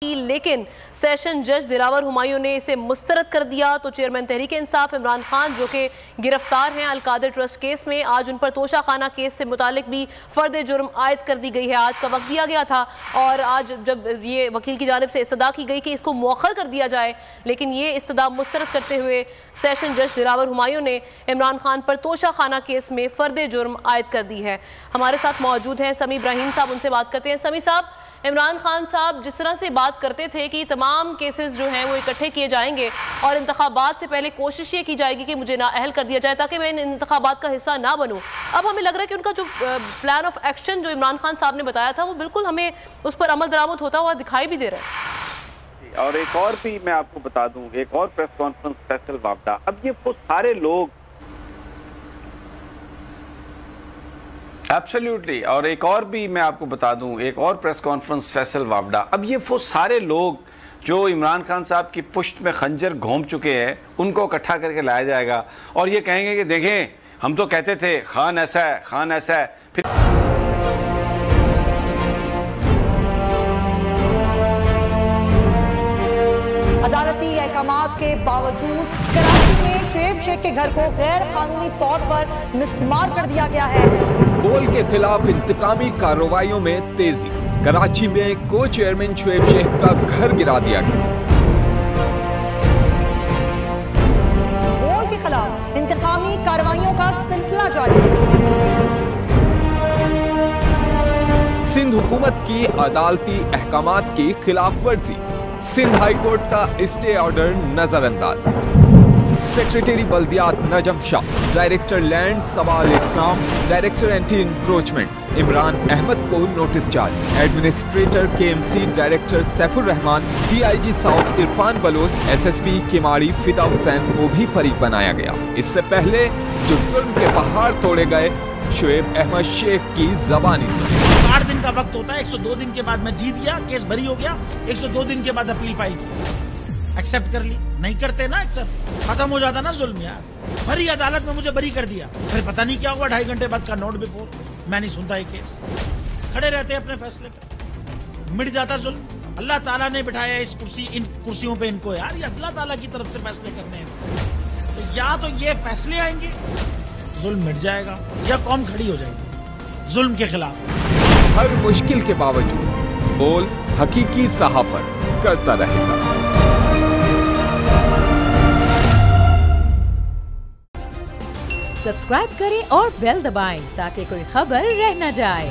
लेकिन सेशन जज दिलावर हुमायूं ने इसे मुस्तरद कर दिया। तो चेयरमैन तहरीक इंसाफ इमरान खान जो कि गिरफ्तार हैं अलकादर ट्रस्ट केस में, आज उन पर तोशा खाना केस से मुतालिक भी फर्द जुर्म आयद कर दी गई है। आज का वक्त दिया गया था और आज जब ये वकील की जानिब से इस्तदा की गई कि इसको मौखर कर दिया जाए, लेकिन ये इस्तदा मुस्तरद करते हुए सेशन जज दिलावर हुमायूं ने इमरान खान पर तोशा खाना केस में फर्द जुर्म आयद कर दी है। हमारे साथ मौजूद हैं समी इब्राहिम साहब, उनसे बात करते हैं। समी साहब, इमरान खान साहब जिस तरह से बात करते थे कि तमाम केसेस जो हैं वो इकट्ठे किए जाएंगे और इंतखाबात से पहले कोशिश ये की जाएगी कि मुझे नाअहल कर दिया जाए ताकि मैं इन इंतखाबात का हिस्सा ना बनूं, अब हमें लग रहा है कि उनका जो प्लान ऑफ एक्शन जो इमरान खान साहब ने बताया था वो बिल्कुल हमें उस पर अमल दरामद होता हुआ दिखाई भी दे रहा है। और एक और भी मैं आपको बता दूं, एक और प्रेस कॉन्फ्रेंस फैसल वापडा, अब ये वो सारे लोग एब्सोल्युटली, और एक और भी मैं आपको बता दूं, एक और प्रेस कॉन्फ्रेंस फैसल वापडा, अब ये वो सारे लोग जो इमरान खान साहब की पुश्त में खंजर घोंप चुके हैं उनको इकट्ठा करके लाया जाएगा और ये कहेंगे कि देखें हम तो कहते थे खान ऐसा है, खान ऐसा है। फिर अदालती अहकामात के बावजूद कराची में शुएब शेख के घर को गैर कानूनी तौर पर मिसमार कर दिया गया है। बोल के खिलाफ इंतकामी कार्रवाइयों में तेजी, कराची में को चेयरमैन शुएब शेख का घर गिरा दिया गया। बोल के खिलाफ इंतकामी कार्रवाइयों का सिलसिला जारी है। सिंध हुकूमत की अदालती अहकामात की खिलाफ वर्जी, सिंध हाई कोर्ट का स्टे ऑर्डर नजरअंदाज। सेक्रेटरी बल्दियात Najam Shah, director land Sawal Islam, director anti encroachment Imran Ahmed को नोटिस जारी। Administrator KMC director Saifur Rehman, DIG south Irfan Baloch, SSP Kemari Fida Hussain को भी फरीक बनाया गया। इससे पहले जो जुल्म के पहाड़ तोड़े गए, शुएब अहमद शेख की जबानी सुनी। 60 दिन का वक्त होता है, 102 दिन के बाद मैं जीत गया, केस बरी हो गया, 102 दिन के बाद अपील फाइल की, एक्सेप्ट कर ली। नहीं करते ना एक्सेप्ट, खत्म हो जाता ना जुल्म यार। भरी अदालत में मुझे बरी कर दिया, फिर पता नहीं क्या हुआ, 2.5 घंटे बाद का नोट बिफोर, मैं नहीं सुनता ये केस, खड़े रहते अपने फैसले पर, मिट जाता जुल्म। अल्लाह ताला ने बिठाया इस कुर्सी, इन कुर्सियों पे इनको यार, ये अल्लाह ताला की तरफ से फैसले करने हैं। तो या तो ये फैसले आएंगे, जुल्म मिट जाएगा, या कौम खड़ी हो जाएगी जुल्म के खिलाफ। हर मुश्किल के बावजूद बोल हकीकी सहाफत करता रहेगा। सब्सक्राइब करें और बेल दबाएं ताकि कोई खबर रह न जाए।